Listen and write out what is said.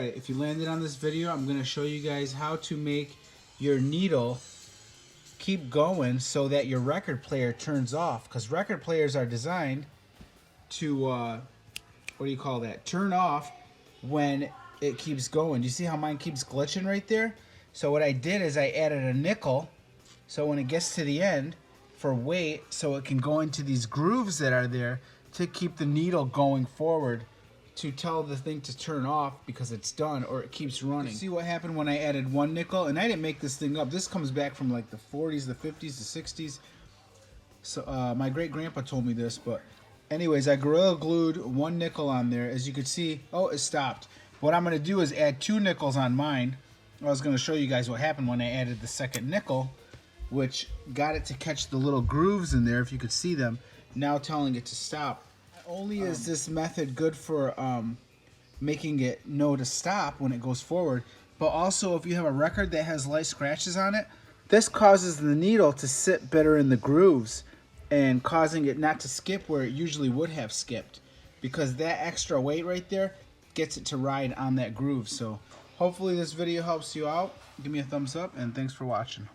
it. If you landed on this video, I'm going to show you guys how to make your needle keep going so that your record player turns off. Because record players are designed to, what do you call that? Turn off when it keeps going. Do you see how mine keeps glitching right there? So what I did is I added a nickel. So when it gets to the end, for weight, so it can go into these grooves that are there to keep the needle going forward to tell the thing to turn off because it's done or it keeps running. You see what happened when I added one nickel? And I didn't make this thing up. This comes back from like the 40s, the 50s, the 60s. So my great grandpa told me this, but anyways, I Gorilla Glued one nickel on there. As you can see, oh, it stopped. What I'm gonna do is add two nickels on mine. I was gonna show you guys what happened when I added the second nickel, which got it to catch the little grooves in there, if you could see them, now telling it to stop. Not only is this method good for making it know to stop when it goes forward, but also if you have a record that has light scratches on it, this causes the needle to sit better in the grooves and causing it not to skip where it usually would have skipped, because that extra weight right there gets it to ride on that groove. So hopefully this video helps you out. Give me a thumbs up and thanks for watching.